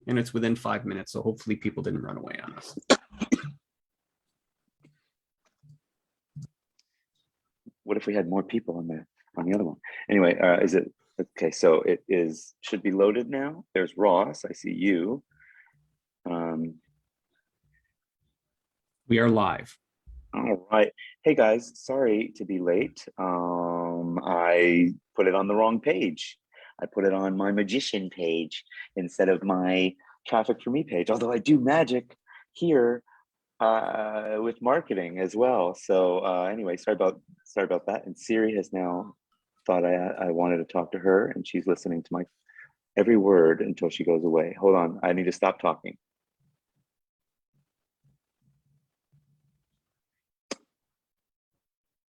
and it's within 5 minutes. So hopefully people didn't run away on us. What if we had more people on the other one? Anyway, is it okay? So it should be loaded now. There's Ross. I see you. We are live. All right. Hey guys, sorry to be late. I put it on the wrong page. I put it on my magician page instead of my Traffic for Me page, although I do magic here with marketing as well. So anyway, sorry about that. And Siri has now thought I wanted to talk to her, and she's listening to my every word until she goes away. Hold on, I need to stop talking.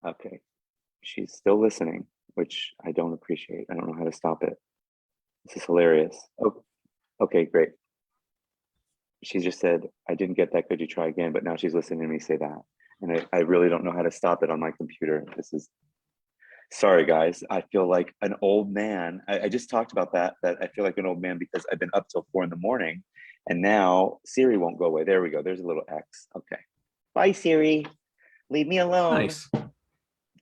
Okay, she's still listening, which I don't appreciate. I don't know how to stop it. This is hilarious. Oh, okay, great. She just said, I didn't get that, could you try again? But now she's listening to me say that. And I really don't know how to stop it on my computer. Sorry guys, I feel like an old man. I just talked about that I feel like an old man because I've been up till 4 a.m. and now Siri won't go away. There we go, there's a little X. Okay. Bye Siri, leave me alone. Nice.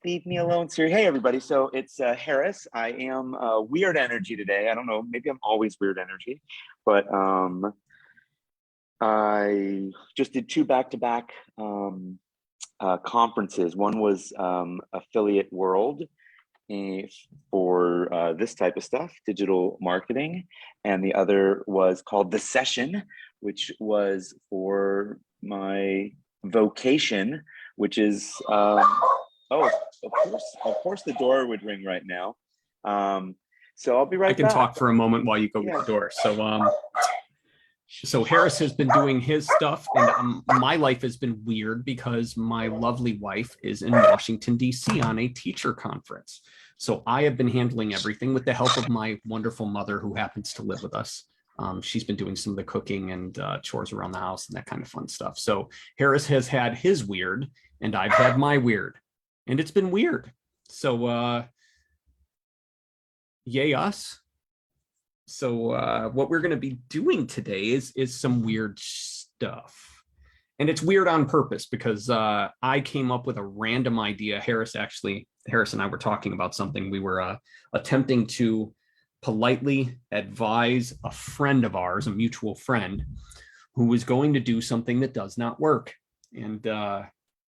Leave me alone, Siri. Hey everybody, so it's Harris. I am weird energy today. I don't know, maybe I'm always weird energy, but I just did 2 back-to-back conferences. One was Affiliate World for this type of stuff, digital marketing, and the other was called The Session, which was for my vocation, which is oh, of course the door would ring right now. So I'll be right back. I can talk for a moment while you go get the door. So Harris has been doing his stuff, and my life has been weird because my lovely wife is in Washington, D.C. on a teacher conference. So I have been handling everything with the help of my wonderful mother who happens to live with us. She's been doing some of the cooking and chores around the house and that kind of fun stuff. So Harris has had his weird, and I've had my weird, and it's been weird. So yay us. So what we're going to be doing today is some weird stuff. And it's weird on purpose because I came up with a random idea. Harris and I were talking about something. We were attempting to politely advise a friend of ours, a mutual friend, who was going to do something that does not work. And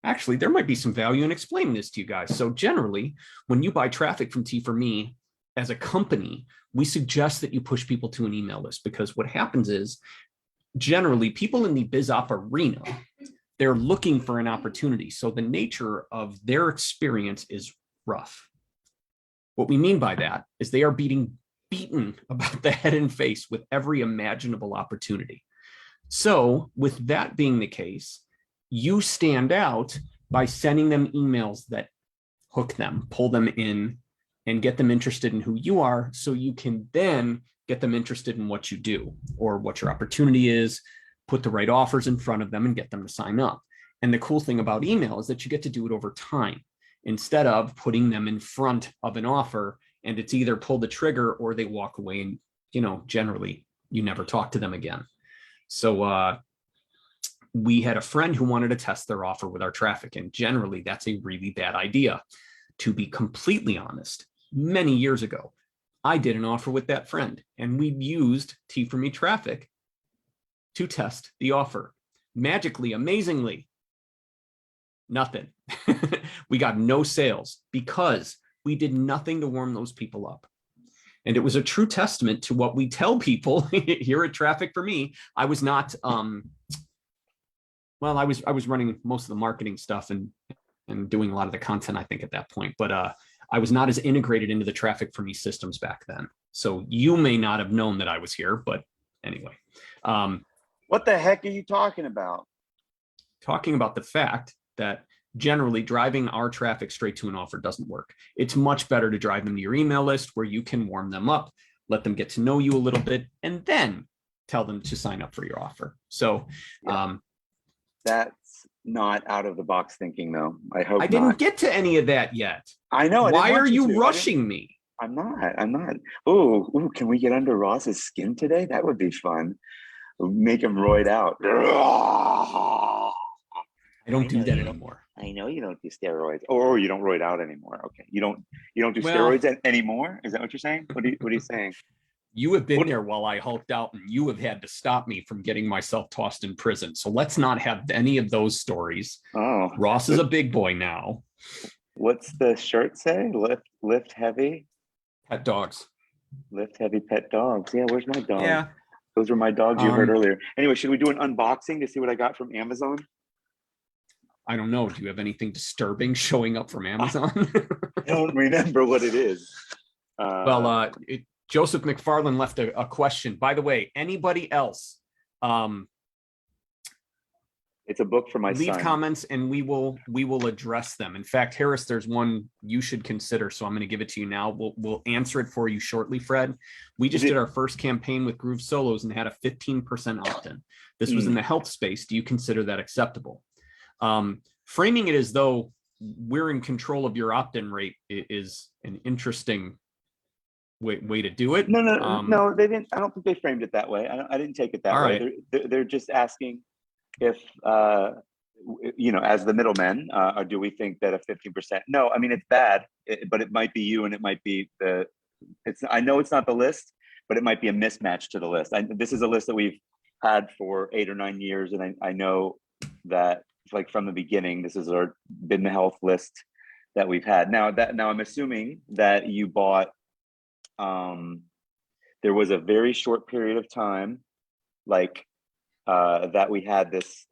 actually, there might be some value in explaining this to you guys. So generally, when you buy traffic from T4Me, as a company, we suggest that you push people to an email list, because what happens is generally people in the biz op arena, they're looking for an opportunity. So the nature of their experience is rough. What we mean by that is they are beaten about the head and face with every imaginable opportunity. So with that being the case, you stand out by sending them emails that hook them, pull them in, and get them interested in who you are, so you can then get them interested in what you do or what your opportunity is, put the right offers in front of them and get them to sign up. And the cool thing about email is that you get to do it over time instead of putting them in front of an offer and it's either pull the trigger or they walk away and, generally you never talk to them again. So we had a friend who wanted to test their offer with our traffic, and generally that's a really bad idea. To be completely honest, many years ago, I did an offer with that friend, and we used T4Me traffic to test the offer. Magically, amazingly, nothing. We got no sales because we did nothing to warm those people up. And it was a true testament to what we tell people here at Traffic for Me. I was not, I was running most of the marketing stuff and doing a lot of the content, I think, at that point, but I was not as integrated into the Traffic for Me systems back then. So you may not have known that I was here, but anyway. What the heck are you talking about? Talking about the fact that generally driving our traffic straight to an offer doesn't work. It's much better to drive them to your email list where you can warm them up, let them get to know you a little bit, and then tell them to sign up for your offer. So that's not out of the box thinking, though. I hope I didn't get to any of that yet. I know. Why are you rushing me? I'm not. Oh, can we get under Ross's skin today? That would be fun. Make him roid out. I don't I do know that you don't. anymore. I know you don't do steroids, or you don't roid out anymore. Okay, you don't do Well, steroids anymore. Is that what you're saying? What are you saying? you have been What? there while I hulked out, and you have had to stop me from getting myself tossed in prison. So let's not have any of those stories. Oh, Ross is a big boy now. what's the shirt say? Lift heavy, Pet dogs. lift heavy pet dogs. Yeah, where's my dog? Yeah. Those were my dogs you heard Um, earlier. Anyway, should we do an unboxing to see what I got from Amazon? I don't know. Do you have anything disturbing showing up from I Amazon? don't remember what it is. Well, Uh, Joseph McFarland left a question. By the way, anybody else, um, it's a book for my leave son. comments and we will address them. In fact, Harris, there's one you should consider, so I'm going to give it to you now. We'll answer it for you shortly, Fred. We just did our first campaign with Groove Solos and had a 15% opt-in. This was in the health space. Do you consider that acceptable? Framing it as though we're in control of your opt-in rate is an interesting way to do it. No, they didn't. I don't think they framed it that way. I didn't take it that All way. right. They're just asking if, as the middlemen, or do we think that a 15%? No, I mean, it's bad, but it might be you, and it might be I know it's not the list, but it might be a mismatch to the list. This is a list that we've had for 8 or 9 years, and I know that, like, from the beginning, this has been the health list that we've had. Now I'm assuming that you bought. There was a very short period of time, like, that we had this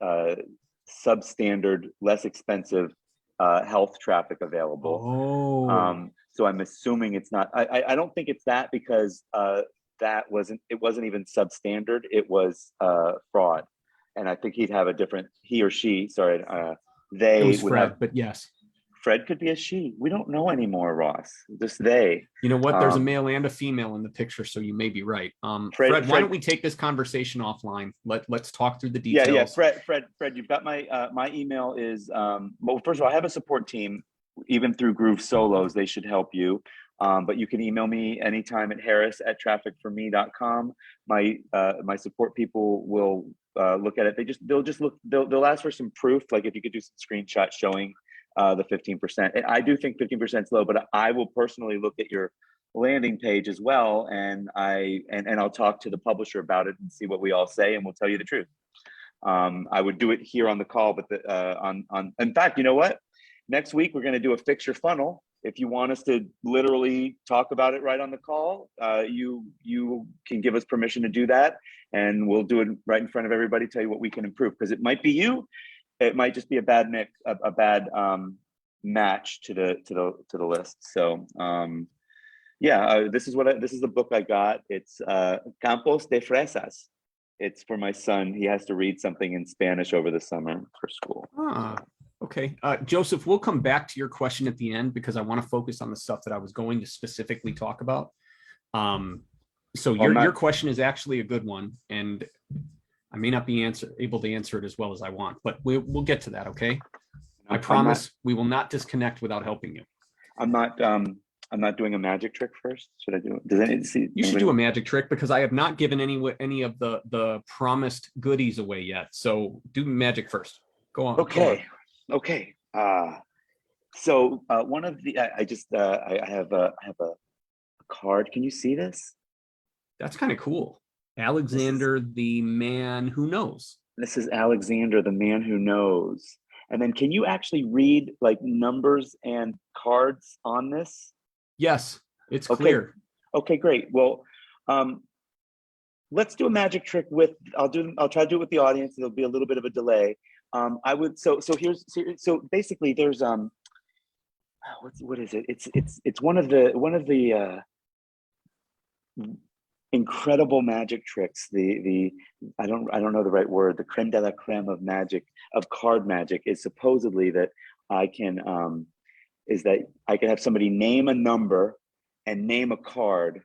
substandard, less expensive health traffic available. Oh. So I'm assuming it's not. I don't think it's that, because it wasn't even substandard. It was fraud, and I think he or she. Sorry, It they was would have. Fred, but yes. Fred could be a she. We don't know anymore, Ross. Just they. You know what? There's a male and a female in the picture, so you may be right. Fred, why don't we take this conversation offline? Let's talk through the details. Yeah. Fred, you've got my email is, well, first of all, I have a support team, even through Groove Solos. They should help you. But you can email me anytime at harris@trafficforme.com. My support people will look at it. They'll ask for some proof, like if you could do some screenshots showing the 15%. And I do think 15% is low, but I will personally look at your landing page as well, and I'll talk to the publisher about it and see what we all say, and we'll tell you the truth. I would do it here on the call, but in fact, you know what? Next week we're going to do a fix your funnel. If you want us to literally talk about it right on the call, you can give us permission to do that, and we'll do it right in front of everybody. Tell you what we can improve, because it might be you. It might just be a bad mix, a bad match to the list. So this is the book I got. It's Campos de Fresas. It's for my son. He has to read something in Spanish over the summer for school. Okay. Joseph, we'll come back to your question at the end, because I want to focus on the stuff that I was going to specifically talk about. So your question is actually a good one, and I may not be able to answer it as well as I want, but we'll get to that. Okay. I promise we will not disconnect without helping you. I'm not doing a magic trick first. Should I do it? Does anyone see? You should do a magic trick, because I have not given any of the promised goodies away yet. So do magic first. Go on. Okay. So one of the I have a card. Can you see this? That's kind of cool. Alexander, the man who knows. This is Alexander, the man who knows. And then can you actually read, like, numbers and cards on this? Yes, it's clear. Okay, great. Well, let's do a magic trick I'll try to do it with the audience. There'll be a little bit of a delay. So basically there's what is it? It's one of the incredible magic tricks. I don't know the right word. The creme de la creme of magic, of card magic, is supposedly that I can have somebody name a number and name a card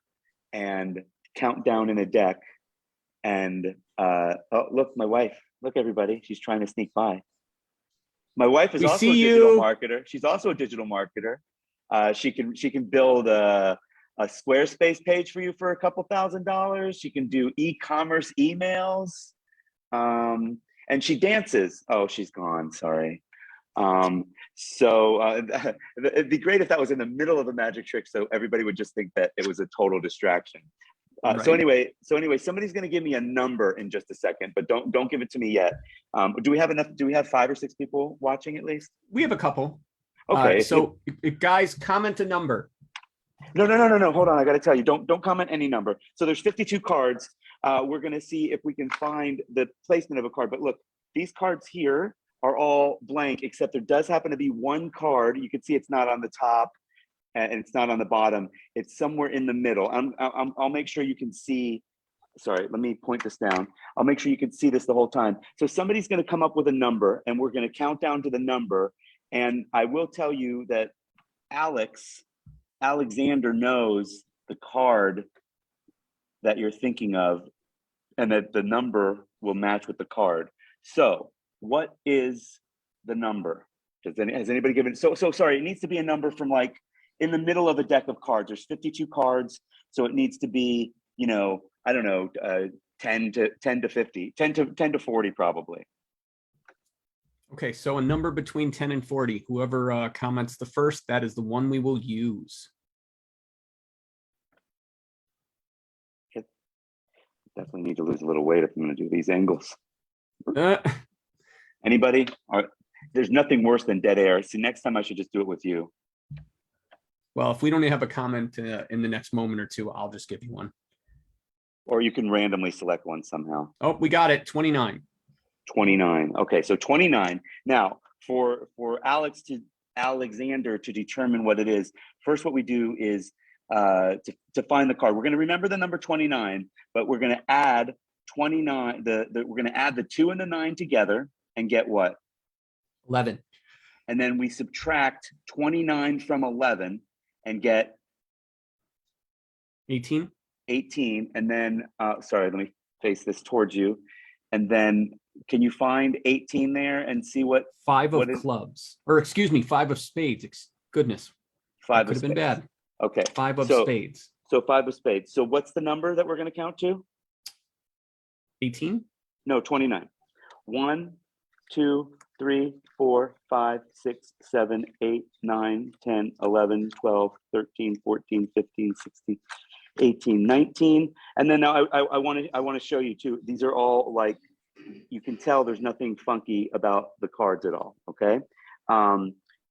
and count down in a deck. And oh, look, my wife. Look, everybody. She's trying to sneak by. My wife is also a digital marketer. She's also a digital marketer. She can build a Squarespace page for you for a couple $1,000. She can do e-commerce emails. And she dances. Oh, she's gone. Sorry. So it'd be great if that was in the middle of a magic trick, so everybody would just think that it was a total distraction. So Right. anyway, somebody's going to give me a number in just a second, but don't give it to me yet. Do we have enough? Do we have 5 or 6 people watching at least? We have a couple. Okay. Guys, comment a number. No. Hold on. I got to tell you, don't comment any number. So there's 52 cards. We're going to see if we can find the placement of a card. But look, these cards here are all blank, except there does happen to be one card. You can see it's not on the top and it's not on the bottom. It's somewhere in the middle. I'll make sure you can see. Sorry, let me point this down. I'll make sure you can see this the whole time. So somebody's going to come up with a number, and we're going to count down to the number. And I will tell you that Alexander knows the card that you're thinking of, and that the number will match with the card. So what is the number? Has anybody given? So sorry, it needs to be a number from like in the middle of a deck of cards. There's 52 cards, so it needs to be, I don't know, 10 to 50, 10 to 40 probably. Okay, so a number between 10 and 40. Whoever comments the first, that is the one we will use. Definitely need to lose a little weight if I'm going to do these angles. Uh, Anybody? There's nothing worse than dead air. See, next time I should just do it with you. well, if we don't have a comment in the next moment or two, I'll just give you one. Or you can randomly select one somehow. Oh, we got it. 29. 29. Okay, so 29. Now, for Alexander to determine what it is, first what we do is to find the card. We're going to remember the number 29, but we're going to add 29. We're going to add the 2 and the 9 together and get what? 11. And then we subtract 29 from 11 and get 18. 18. And then, sorry, let me face this towards you. And then can you find 18 there and see what? 5 of clubs, or excuse me, 5 of spades. Goodness. 5 could have been bad. Okay. 5 of spades. So 5 of spades. So what's the number that we're going to count to? 18? No, 29. 1, 2, 3, 4, 5, 6, 7, 8, 9, 10, 11, 12, 13, 14, 15, 16, 18, 19. And then now I want to show you too. These are all like, you can tell there's nothing funky about the cards at all. Okay.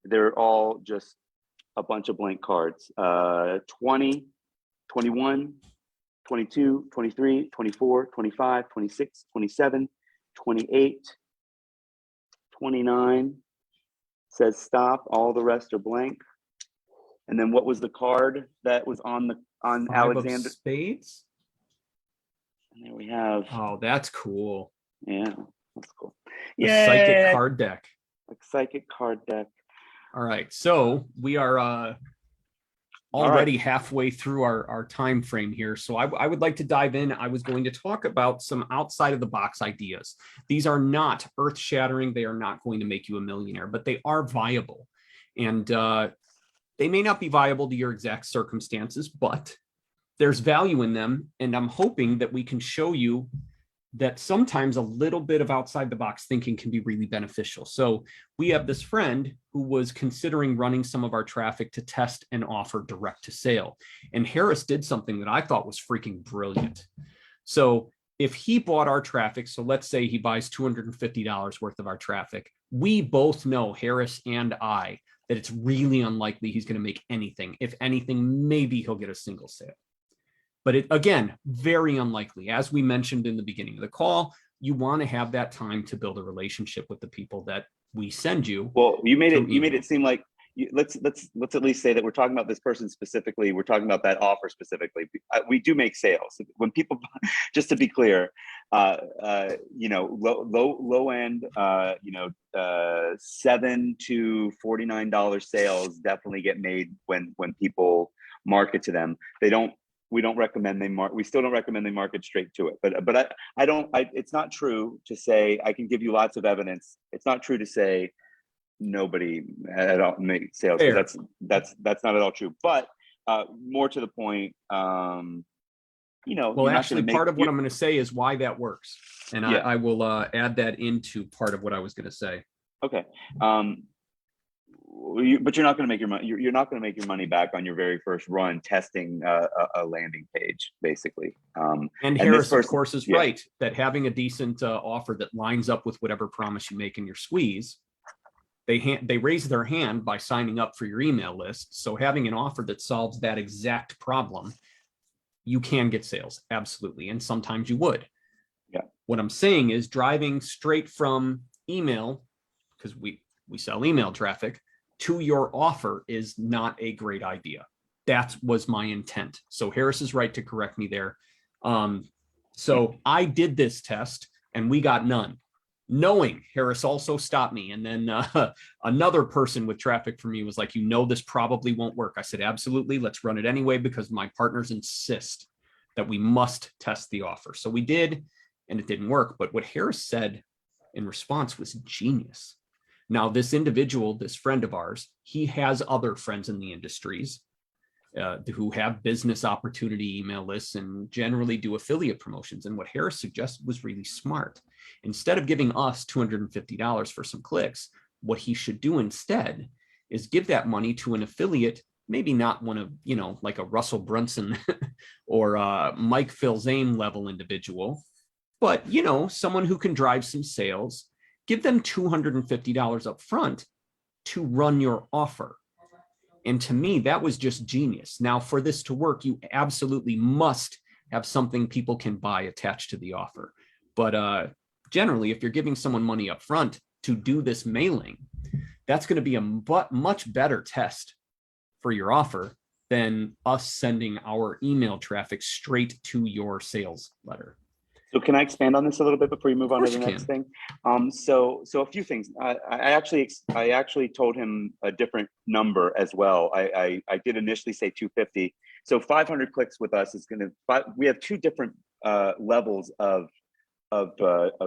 They're all just a bunch of blank cards. 20, 21, 22, 23, 24, 25, 26, 27, 28, 29 says stop. All the rest are blank. And then what was the card that was on 5 Alexander? of spades. And there we have. Oh, that's cool. Yeah, that's cool. Yeah, psychic card deck. Like psychic card deck. All right, so we are already halfway through our time frame here. So I would like to dive in. I was going to talk about some outside of the box ideas. These are not earth shattering. They are not going to make you a millionaire, but they are viable. And they may not be viable to your exact circumstances, but there's value in them. And I'm hoping that we can show you that sometimes a little bit of outside the box thinking can be really beneficial. So we have this friend who was considering running some of our traffic to test and offer direct to sale. And Harris did something that I thought was freaking brilliant. So if he bought our traffic, so let's say he buys $250 worth of our traffic, we both know, Harris and I, that it's really unlikely he's going to make anything. If anything, maybe he'll get a single sale. But again, very unlikely. As we mentioned in the beginning of the call, you want to have that time to build a relationship with the people that we send you. Well, you made it seem like let's at least say that we're talking about this person specifically. We're talking about that offer specifically. We do make sales when people. Just to be clear, low end, $7 to $49 sales definitely get made when people market to them. We don't recommend we still don't recommend they market straight to it. But it's not true to say, I can give you lots of evidence. It's not true to say nobody at all make sales. That's not at all true. But more to the point, Well, you're not going actually, to make part of what I'm going to say is why that works. And yeah. I will add that into part of what I was going to say. Okay. But you're not going to make your money. You're not going to make your money back on your very first run testing a landing page, basically. And and this Harris, of person, course, is yeah, right that having a decent offer that lines up with whatever promise you make in your squeeze, they raise their hand by signing up for your email list. So having an offer that solves that exact problem, you can get sales, absolutely, and sometimes you would. yeah. What I'm saying is driving straight from email, because we sell email traffic, to your offer is not a great idea. That was my intent. So Harris is right to correct me there. So I did this test and we got none. Knowing Harris also stopped me. And then another person with traffic for me was like, this probably won't work. I said, absolutely. Let's run it anyway, because my partners insist that we must test the offer. So we did, and it didn't work. But what Harris said in response was genius. Now, this individual, this friend of ours, he has other friends in the industries who have business opportunity email lists and generally do affiliate promotions. And what Harris suggested was really smart. Instead of giving us $250 for some clicks, what he should do instead is give that money to an affiliate, maybe not one of, like a Russell Brunson or Mike Filzane level individual, but, someone who can drive some sales. Give them $250 up front to run your offer. And to me, that was just genius. Now, for this to work, you absolutely must have something people can buy attached to the offer. But generally, if you're giving someone money up front to do this mailing, that's going to be a much better test for your offer than us sending our email traffic straight to your sales letter. So can I expand on this a little bit before you move on to the next thing? So a few things. I actually told him a different number as well. I did initially say 250. So 500 clicks with us is going to. We have two different levels of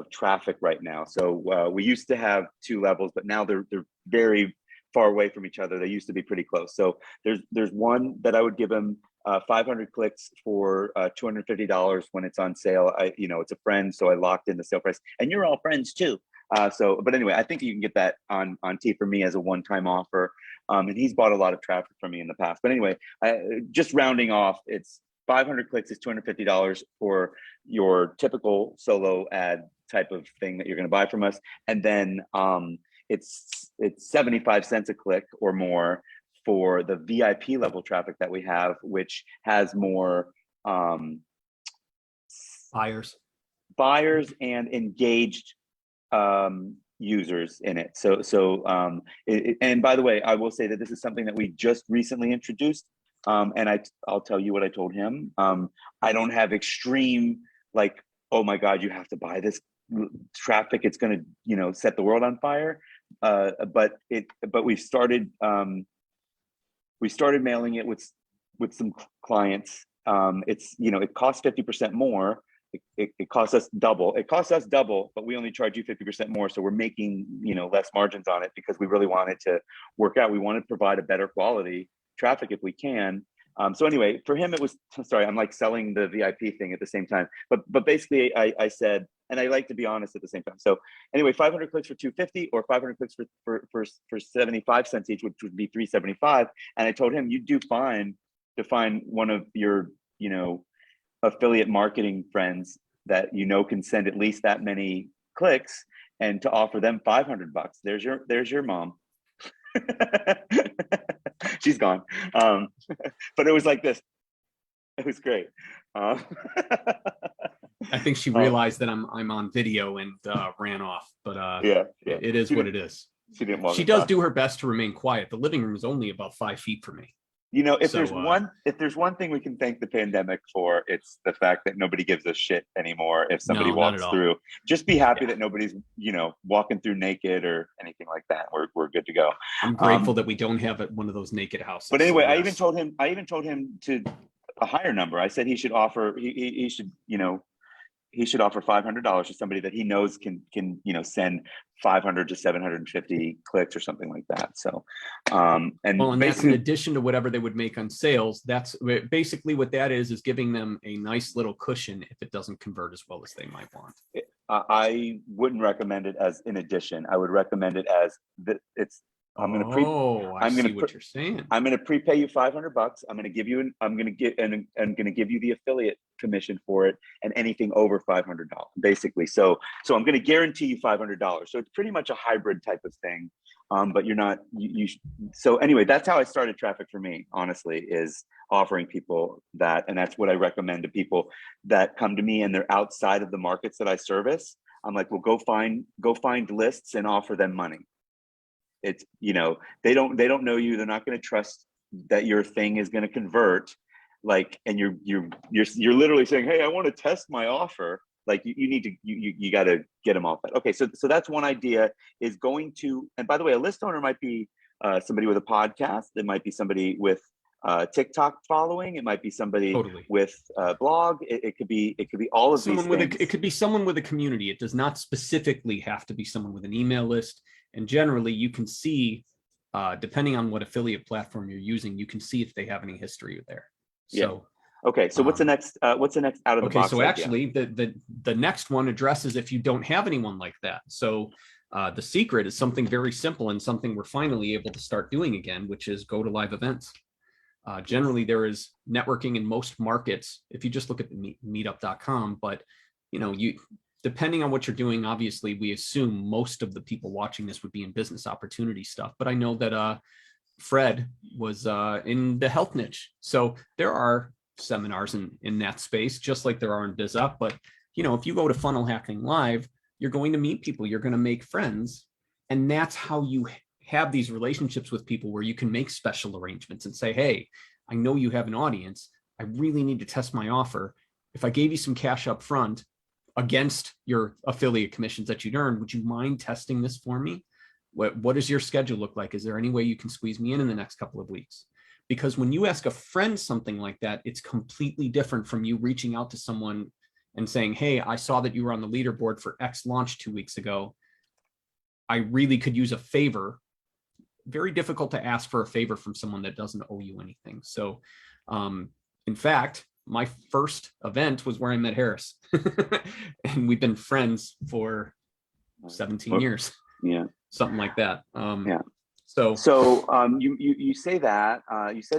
traffic right now. So we used to have two levels, but now they're very far away from each other. They used to be pretty close. So there's one that I would give him 500 clicks for $250 when it's on sale. It's a friend, so I locked in the sale price, and you're all friends too. But anyway, I think you can get that on T4Me as a one-time offer. And he's bought a lot of traffic from me in the past. But anyway, just rounding off, it's 500 clicks is $250 for your typical solo ad type of thing that you're going to buy from us, and then it's 75 cents a click or more for the VIP level traffic that we have, which has more buyers and engaged users in it. And by the way, I will say that this is something that we just recently introduced. And I'll tell you what I told him. I don't have extreme, like, oh my God, you have to buy this traffic. It's going to, set the world on fire. But we started mailing it with some clients. It costs 50% more. It costs us double. It costs us double, but we only charge you 50% more. So we're making, less margins on it because we really want it to work out. We want to provide a better quality traffic if we can. So anyway, for him, it was, sorry, I'm like selling the VIP thing at the same time. But basically I said, and I like to be honest at the same time. So anyway, 500 clicks for 250 or 500 clicks for 75 cents each, which would be 375. And I told him, you'd do fine to find one of your, affiliate marketing friends that, can send at least that many clicks, and to offer them $500. There's your mom. She's gone. But it was like this. It was great. I think she realized that I'm on video and ran off, but yeah. It is what it is. She didn't want. She does do her best to remain quiet. The living room is only about 5 feet from me. If there's one thing we can thank the pandemic for, it's the fact that nobody gives a shit anymore if somebody walks through. Just be happy that nobody's walking through naked or anything like that. We're good to go. I'm grateful that we don't have one of those naked houses. But anyway, yes. I even told him to a higher number. I said he should offer. He should he should offer $500 to somebody that he knows can send 500 to 750 clicks or something like that. So and that's in basically addition to whatever they would make on sales. That's basically what that is giving them a nice little cushion if it doesn't convert as well as they might want. I wouldn't recommend it as in addition. I would recommend it as that it's I'm going to pre I I'm going see to what you're saying. I'm going to prepay you $500. I'm going to give you I'm going to give you the affiliate commission for it and anything over $500 basically. So I'm going to guarantee you $500. So it's pretty much a hybrid type of thing. But you're not so anyway, that's how I started Traffic for Me, honestly, is offering people that. And that's what I recommend to people that come to me and they're outside of the markets that I service. I'm like, well, go find lists and offer them money. It's, they don't know you. They're not going to trust that your thing is going to convert. Like, and you're literally saying, hey, I want to test my offer. Like you need to, you got to get them off that. Okay. So that's one idea, is going to, and by the way, a list owner might be somebody with a podcast. It might be somebody with TikTok following. It might be somebody with a blog. It could be all of someone these things. It could be someone with a community. It does not specifically have to be someone with an email list. And generally you can see, depending on what affiliate platform you're using, you can see if they have any history there. So, yeah. Okay. So what's the next out of the box? So actually the next one addresses if you don't have anyone like that. So the secret is something very simple and something we're finally able to start doing again, which is go to live events. Generally there is networking in most markets if you just look at the meetup.com, but depending on what you're doing, obviously we assume most of the people watching this would be in business opportunity stuff, but I know that Fred was in the health niche, so there are seminars in that space just like there are in BizUp. But if you go to Funnel Hacking Live, you're going to meet people, you're going to make friends, and that's how you have these relationships with people where you can make special arrangements and say, hey, I know you have an audience, I really need to test my offer. If I gave you some cash up front against your affiliate commissions that you'd earn, would you mind testing this for me? What does your schedule look like? Is there any way you can squeeze me in the next couple of weeks? Because when you ask a friend something like that, it's completely different from you reaching out to someone and saying, hey, I saw that you were on the leaderboard for X launch 2 weeks ago. I really could use a favor. Very difficult to ask for a favor from someone that doesn't owe you anything. So in fact, my first event was where I met Harris and we've been friends for 17 years. Yeah. Something like that. Yeah. So you say that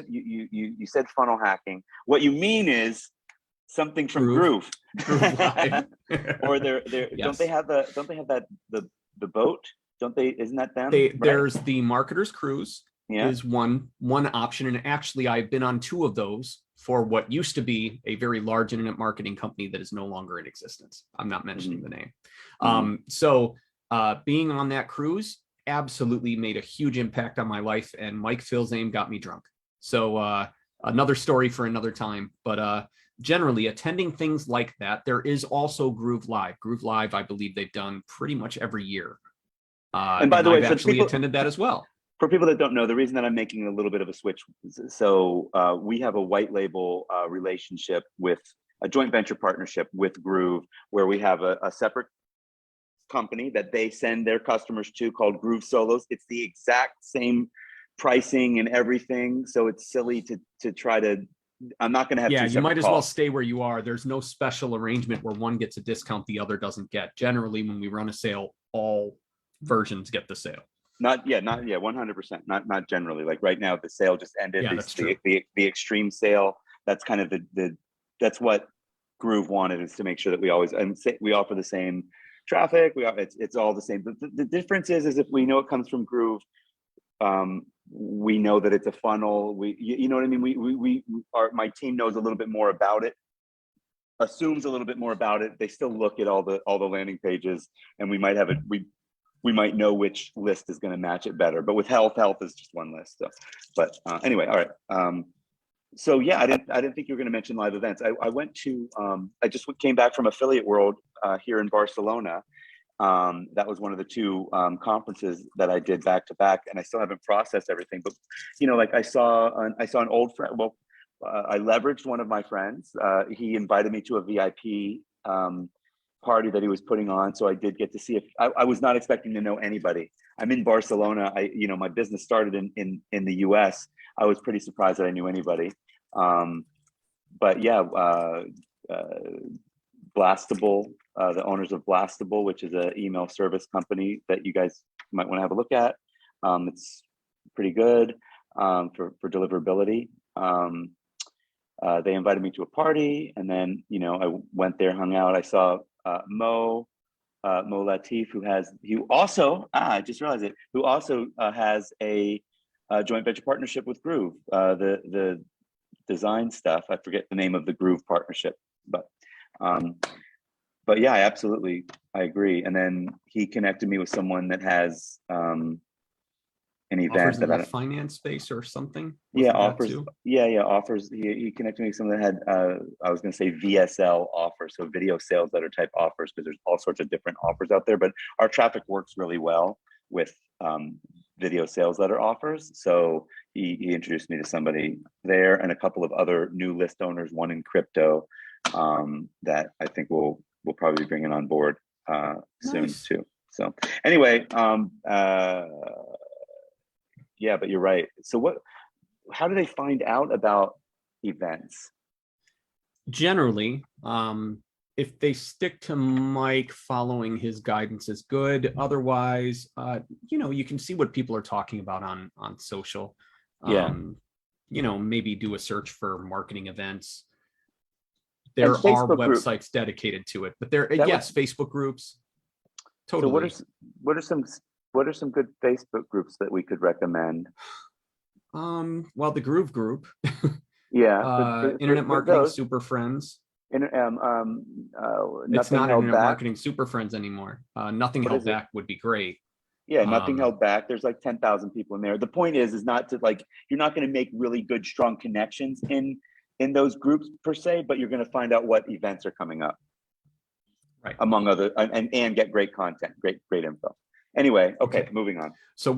you said funnel hacking. What you mean is something from Groove. Live. Or they're yes. Don't they have that the boat? Don't they? Isn't that them? Right? There's the Marketers Cruise. Yeah. Is one option, and actually I've been on 2 of those for what used to be a very large internet marketing company that is no longer in existence. I'm not mentioning the name. So being on that cruise absolutely made a huge impact on my life, and Mike Filzame got me drunk. So another story for another time, but generally attending things like that. There is also Groove Live. Groove Live, I believe they've done pretty much every year. And by the way, I've actually attended that as well. For people that don't know, the reason that I'm making a little bit of a switch, so we have a white label relationship with a joint venture partnership with Groove, where we have a separate company that they send their customers to called Groove Solos. It's the exact same pricing and everything. So it's silly to try to, I'm not going to have two separate you might as calls. well stay where you are. There's no special arrangement where one gets a discount the other doesn't get. Generally, when we run a sale, all versions get the sale. Not 100%. Not generally. Like right now, the sale just ended. Yeah, that's true. The extreme sale. That's kind of that's what Groove wanted, is to make sure that we always we offer the same traffic. It's all the same. The difference is if we know it comes from Groove, we know that it's a funnel. You know what I mean. My team knows a little bit more about it. Assumes a little bit more about it. They still look at all the landing pages, and we might have we might know which list is going to match it better. But with health is just one list. So, but anyway, all right. So yeah, I didn't think you were going to mention live events. I went to I just came back from Affiliate World here in Barcelona. That was one of the 2 conferences that I did back to back, and I still haven't processed everything. But like I saw an old friend. Well, I leveraged one of my friends. He invited me to a VIP party that he was putting on. So I did get to see if I was not expecting to know anybody. I'm in Barcelona. My business started in the US. I was pretty surprised that I knew anybody. But yeah, Blastable, the owners of Blastable, which is an email service company that you guys might want to have a look at. It's pretty good for deliverability. They invited me to a party, and then I went there, hung out. I saw Mo Latif, who also I just realized it, who also has a joint venture partnership with Groove, the design stuff. I forget the name of the Groove partnership, but yeah, I agree. And then he connected me with someone that has an Offers event in that the finance space or something. offers. He connected me with someone that had I was going to say VSL offers, so video sales letter type offers, because there's all sorts of different offers out there, but our traffic works really well with video sales letter offers. So he introduced me to somebody there, and a couple of other new list owners, one in crypto, that I think we'll probably be bringing on board soon too. So anyway, yeah, but you're right. So how do they find out about events? Generally, if they stick to Mike, following his guidance is good. Otherwise, you can see what people are talking about on social. Maybe do a search for marketing events. There are websites dedicated to it, but Facebook groups. Totally. So what are some good Facebook groups that we could recommend? Well, the Groove Group. Internet Marketing Super Friends. It's not Internet Marketing Super Friends anymore. Nothing Held Back would be great. Yeah, Nothing Held Back. There's like 10,000 people in there. The point is not to you're not going to make really good, strong connections in those groups per se, but you're going to find out what events are coming up, right? Among other, and get great content, great info. Anyway, okay, moving on. So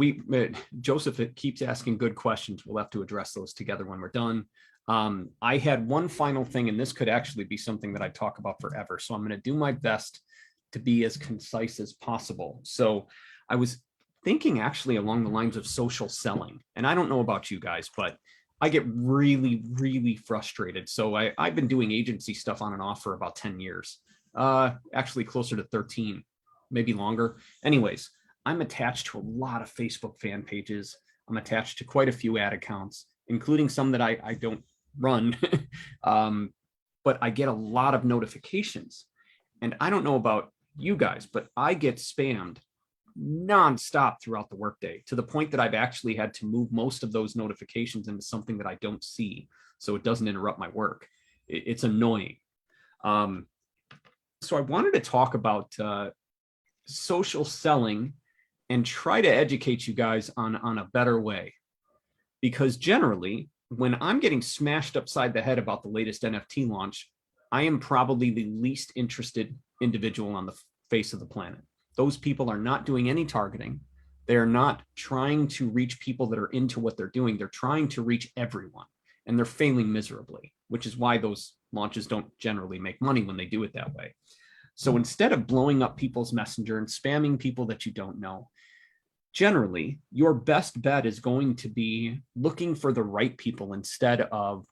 Joseph keeps asking good questions. We'll have to address those together when we're done. I had one final thing, and this could actually be something that I talk about forever. So I'm going to do my best to be as concise as possible. So I was thinking actually along the lines of social selling. And I don't know about you guys, but I get really, really frustrated. So I've been doing agency stuff on and off for about 10 years, actually closer to 13, maybe longer. Anyways, I'm attached to a lot of Facebook fan pages. I'm attached to quite a few ad accounts, including some that I don't run, but I get a lot of notifications. And I don't know about you guys, but I get spammed nonstop throughout the workday, to the point that I've actually had to move most of those notifications into something that I don't see, so it doesn't interrupt my work. It's annoying. So I wanted to talk about social selling and try to educate you guys on a better way. Because generally, when I'm getting smashed upside the head about the latest NFT launch, I am probably the least interested individual on the face of the planet. Those people are not doing any targeting. They are not trying to reach people that are into what they're doing. They're trying to reach everyone, and they're failing miserably, which is why those launches don't generally make money when they do it that way. So instead of blowing up people's messenger and spamming people that you don't know, generally, your best bet is going to be looking for the right people instead of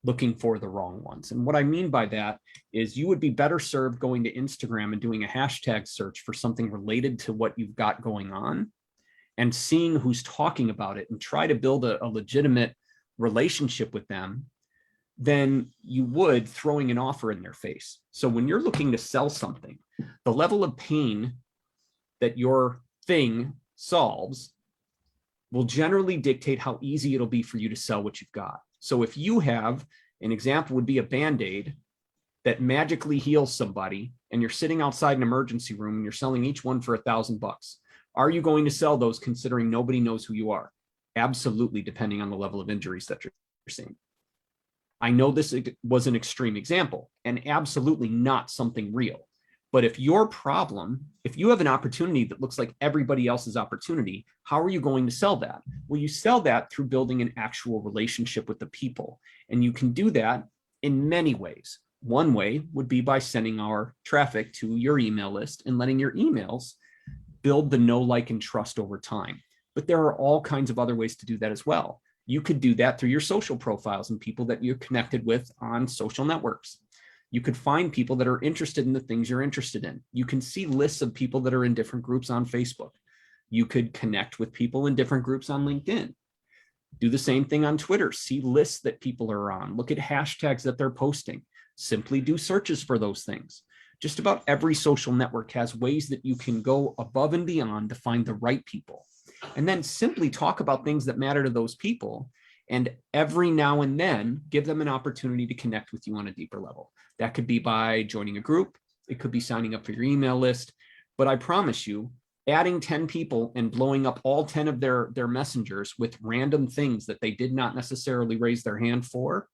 looking for the wrong ones. And what I mean by that is you would be better served going to Instagram and doing a hashtag search for something related to what you've got going on and seeing who's talking about it and try to build a legitimate relationship with them than you would throwing an offer in their face. So when you're looking to sell something, the level of pain that your thing solves will generally dictate how easy it'll be for you to sell what you've got. So if you have, an example would be a Band-Aid that magically heals somebody, and you're sitting outside an emergency room and you're selling each one for $1,000, are you going to sell those considering nobody knows who you are? Absolutely, depending on the level of injuries that you're seeing. I know this was an extreme example and absolutely not something real. But if your problem, if you have an opportunity that looks like everybody else's opportunity, how are you going to sell that? Well, you sell that through building an actual relationship with the people. And you can do that in many ways. One way would be by sending our traffic to your email list and letting your emails build the know, like, and trust over time. But there are all kinds of other ways to do that as well. You could do that through your social profiles and people that you're connected with on social networks. You could find people that are interested in the things you're interested in. You can see lists of people that are in different groups on Facebook. You could connect with people in different groups on LinkedIn. Do the same thing on Twitter. See lists that people are on. Look at hashtags that they're posting. Simply do searches for those things. Just about every social network has ways that you can go above and beyond to find the right people. And then simply talk about things that matter to those people. And every now and then, give them an opportunity to connect with you on a deeper level. That could be by joining a group. It could be signing up for your email list. But I promise you, adding 10 people and blowing up all 10 of their messengers with random things that they did not necessarily raise their hand for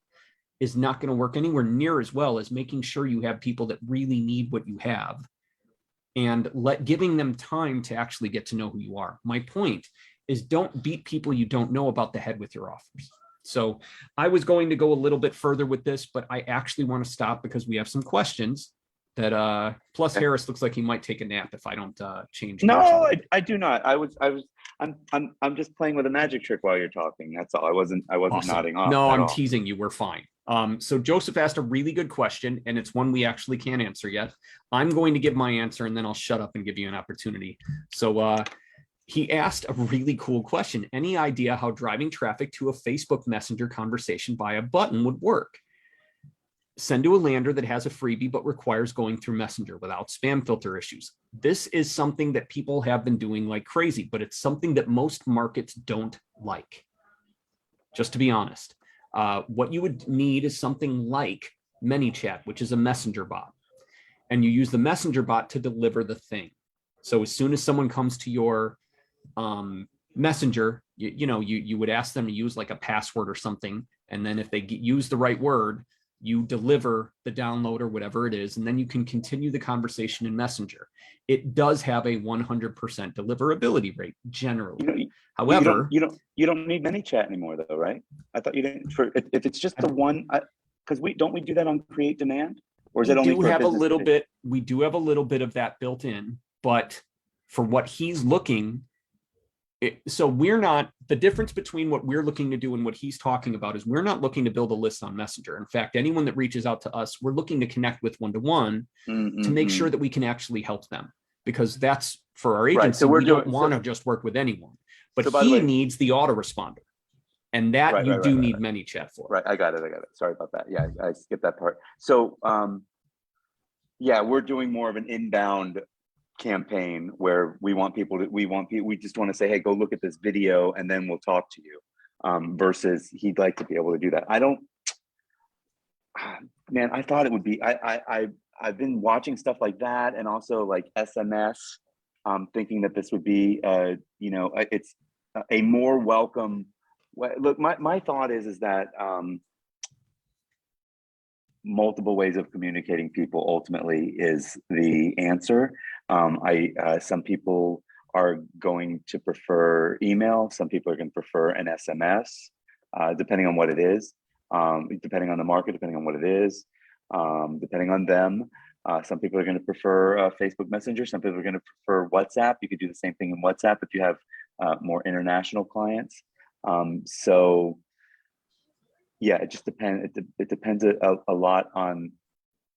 is not going to work anywhere near as well as making sure you have people that really need what you have and giving them time to actually get to know who you are. My point is, don't beat people you don't know about the head with your offers. So I was going to go a little bit further with this, but I actually want to stop because we have some questions that plus Harris looks like he might take a nap if I don't change. No, I do not. I'm just playing with a magic trick while you're talking. That's all. I wasn't awesome. Nodding off. No, I'm teasing you. We're fine. So Joseph asked a really good question, and it's one we actually can't answer yet. I'm going to give my answer, and then I'll shut up and give you an opportunity. So he asked a really cool question. Any idea how driving traffic to a Facebook Messenger conversation by a button would work? Send to a lander that has a freebie but requires going through Messenger without spam filter issues. This is something that people have been doing like crazy, but it's something that most markets don't like. Just to be honest, what you would need is something like ManyChat, which is a messenger bot. And you use the messenger bot to deliver the thing. So as soon as someone comes to your messenger, you would ask them to use like a password or something. And then if they use the right word, you deliver the download or whatever it is, and then you can continue the conversation in Messenger. It does have a 100% deliverability rate generally. However, you don't need ManyChat anymore though, right? I thought you didn't. For if it's just the one, because we do that on Create Demand, or is it only for have a little bit? We do have a little bit of that built in, but for what he's looking. So we're not, the difference between what we're looking to do and what he's talking about is we're not looking to build a list on Messenger. In fact, anyone that reaches out to us, we're looking to connect with one-to-one to make sure that we can actually help them, because that's for our agency. Right. So we don't want to just work with anyone, but he needs the autoresponder, and that you do need ManyChat for. Right. I got it. Sorry about that. Yeah, I skipped that part. So yeah, we're doing more of an inbound campaign where we just want to say, hey, go look at this video and then we'll talk to you, versus he'd like to be able to do that. I thought it would be, I've been watching stuff like that, and also like SMS, thinking that this would be it's a more welcome way. Look, my thought is that multiple ways of communicating people ultimately is the answer. Some people are going to prefer email. Some people are going to prefer an SMS, depending on what it is, depending on the market, depending on what it is, depending on them. Some people are going to prefer Facebook Messenger. Some people are going to prefer WhatsApp. You could do the same thing in WhatsApp if you have more international clients. So yeah, it just depends. It depends a lot on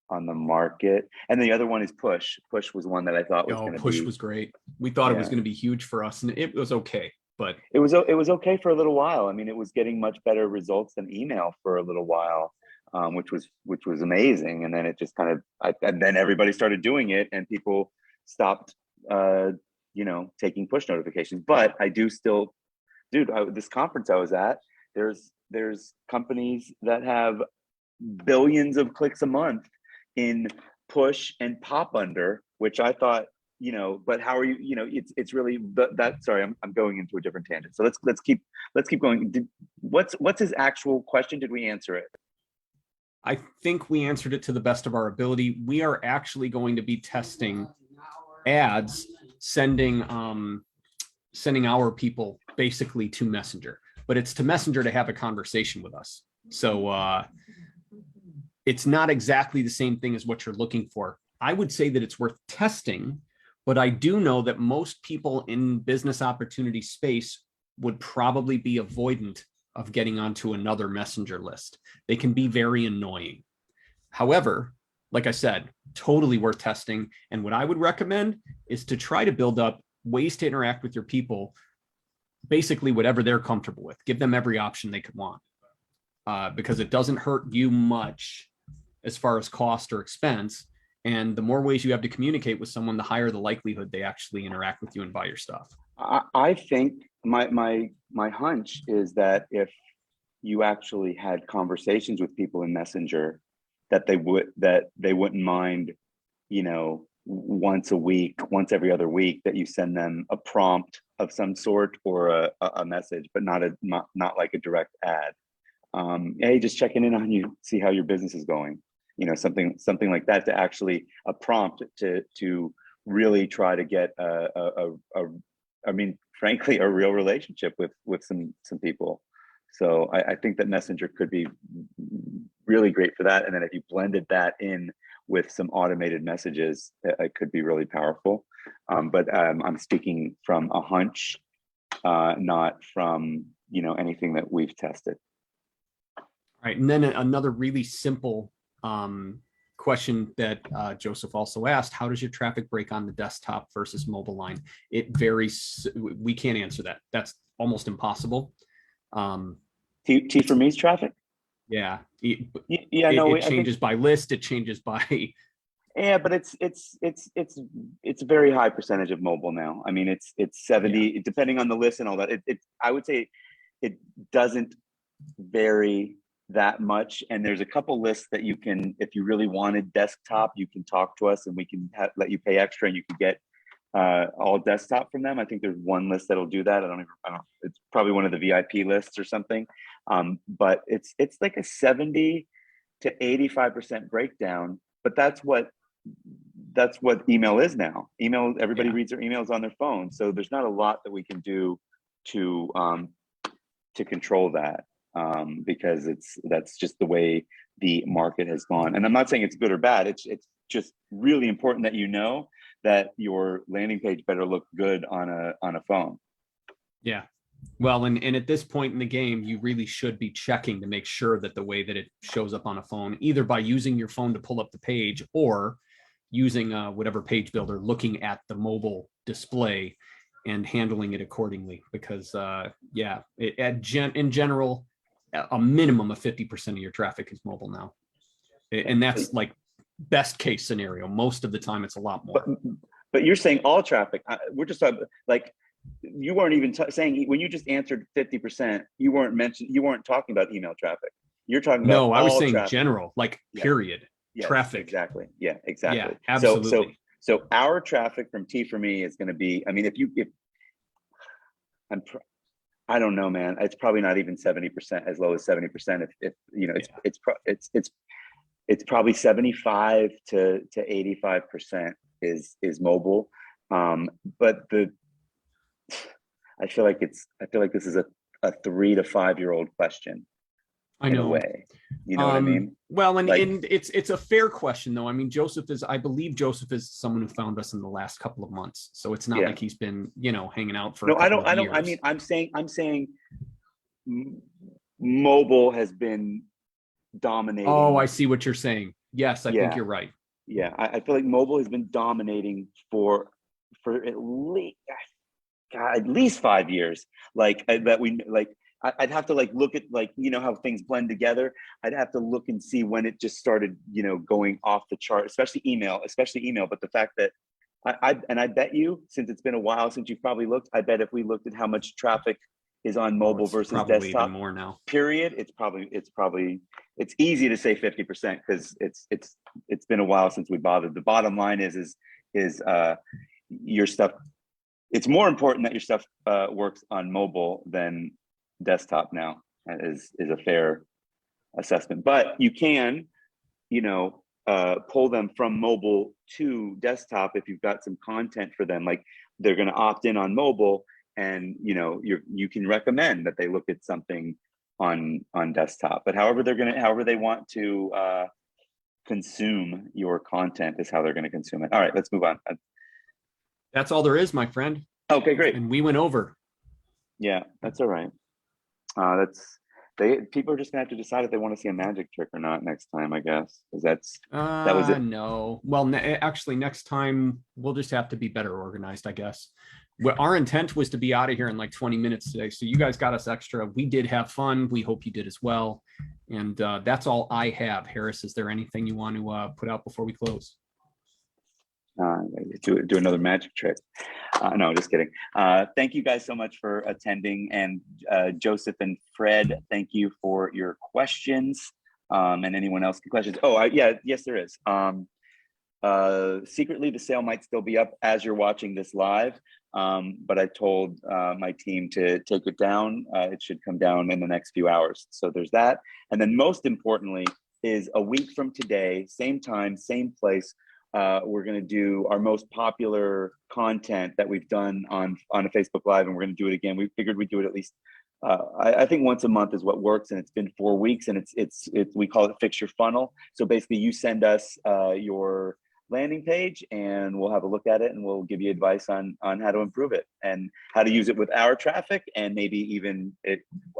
the market. And the other one is push. Push was one that I thought was going to be. Push was great. We thought it was going to be huge for us, and it was okay. But it was okay for a little while. I mean, it was getting much better results than email for a little while, which was amazing. And then it just kind of, and then everybody started doing it, and people stopped, taking push notifications. But I do still, this conference I was at, there's companies that have billions of clicks a month in push and pop under, which I thought, but how are you, it's really that, sorry, I'm going into a different tangent. So let's keep going. What's his actual question? Did we answer it? I think we answered it to the best of our ability. We are actually going to be testing ads, sending our people basically to Messenger. But it's to Messenger to have a conversation with us. So it's not exactly the same thing as what you're looking for. I would say that it's worth testing, but I do know that most people in business opportunity space would probably be avoidant of getting onto another messenger list. They can be very annoying. However, like I said, totally worth testing. And what I would recommend is to try to build up ways to interact with your people, basically whatever they're comfortable with. Give them every option they could want, because it doesn't hurt you much as far as cost or expense. And the more ways you have to communicate with someone, the higher the likelihood they actually interact with you and buy your stuff. I think my hunch is that if you actually had conversations with people in Messenger, that they wouldn't mind, you know, once a week, once every other week, that you send them a prompt of some sort or a message, but not like a direct ad. Hey, just checking in on you, see how your business is going. You know, something like that, to actually a prompt to really try to get I mean, frankly, a real relationship with some people. So I think that Messenger could be really great for that. And then if you blended that in with some automated messages, it could be really powerful. But I'm speaking from a hunch, not from, you know, anything that we've tested. All right. And then another really simple question that Joseph also asked: how does your traffic break on the desktop versus mobile line? It varies. We can't answer that. That's almost impossible. T4Me's traffic? Yeah. Yeah, no, it changes by list. It changes by. Yeah, but it's a very high percentage of mobile now. I mean, it's 70, depending on the list and all that. I would say it doesn't vary that much. And there's a couple lists that you can, if you really wanted desktop, you can talk to us and we can let you pay extra and you can get all desktop from them. I think there's one list that'll do that. I don't, it's probably one of the VIP lists or something. But it's like a 70 to 85% breakdown, but that's what email is now. Email, everybody reads their emails on their phone. So there's not a lot that we can do to control that, because that's just the way the market has gone. And I'm not saying it's good or bad. It's just really important that you know that your landing page better look good on a phone. Yeah. Well, and at this point in the game, you really should be checking to make sure that the way that it shows up on a phone, either by using your phone to pull up the page or using whatever page builder, looking at the mobile display and handling it accordingly. Because in general, a minimum of 50% of your traffic is mobile now. And that's like best case scenario. Most of the time it's a lot more. But you're saying all traffic. We're just talking, like, you weren't even saying, when you just answered 50%, you weren't talking about email traffic. You're talking about I was saying traffic. General, like period. Yes, traffic. Exactly. Yeah, exactly. Yeah, absolutely. So our traffic from T4Me is going to be, I mean, I don't know, man, it's probably not even 70%, as low as 70%. If you know, it's probably 75 to 85% is mobile. But I feel like this is a 3 to 5 year old question. I know. In a way, you know what I mean? Well, and it's a fair question though. I mean, I believe Joseph is someone who found us in the last couple of months, so it's not like he's been, hanging out for. No, I don't. I mean, I'm saying mobile has been dominating. Oh, I see what you're saying. Yes, I think you're right. Yeah, I feel like mobile has been dominating for at least 5 years. Like that I'd have to look at how things blend together. I'd have to look and see when it just started, going off the chart, especially email. But the fact that I bet you, since it's been a while since you've probably looked, I bet if we looked at how much traffic is on mobile versus desktop, even more now. Period. It's easy to say 50% because it's been a while since we bothered. The bottom line is your stuff. It's more important that your stuff works on mobile than desktop now, is a fair assessment. But you can, pull them from mobile to desktop if you've got some content for them. Like they're going to opt in on mobile, and you can recommend that they look at something on desktop. But however they want to consume your content is how they're going to consume it. All right, let's move on. That's all there is, my friend. Okay, great. And we went over. Yeah, that's all right. People are just gonna have to decide if they want to see a magic trick or not next time, I guess, because that was it. No. Well, actually, next time we'll just have to be better organized, I guess. Well, our intent was to be out of here in like 20 minutes today. So you guys got us extra. We did have fun. We hope you did as well. And that's all I have. Harris, is there anything you want to put out before we close? Do another magic trick. No, just kidding. Thank you guys so much for attending, and Joseph and Fred, thank you for your questions. And anyone else questions? Oh, yes, there is. Secretly, the sale might still be up as you're watching this live, but I told my team to take it down. It should come down in the next few hours. So there's that. And then most importantly is a week from today, same time, same place, we're going to do our most popular content that we've done on a Facebook Live, and we're going to do it again. We figured we'd do it at least, I think once a month is what works, and it's been 4 weeks, and it's we call it Fix Your Funnel. So basically, you send us your landing page, and we'll have a look at it, and we'll give you advice on how to improve it and how to use it with our traffic, and maybe even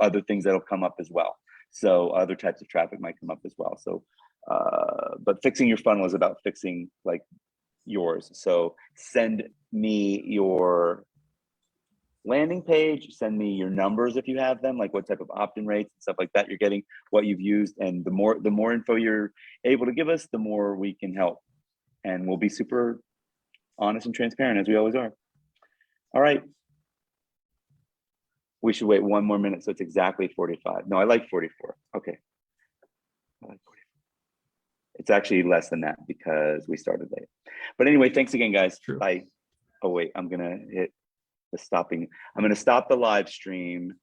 other things that'll come up as well. So other types of traffic might come up as well. So. But fixing your funnel is about fixing like yours. So send me your landing page, send me your numbers if you have them, like what type of opt-in rates and stuff like that you're getting, what you've used, and the more info you're able to give us, the more we can help. And we'll be super honest and transparent, as we always are. All right. We should wait 1 more minute, so it's exactly 45. No, I like 44. Okay. I like 44. It's actually less than that because we started late. But anyway, thanks again, guys. True. Bye. Oh, wait, I'm going to hit the stopping. I'm going to stop the live stream.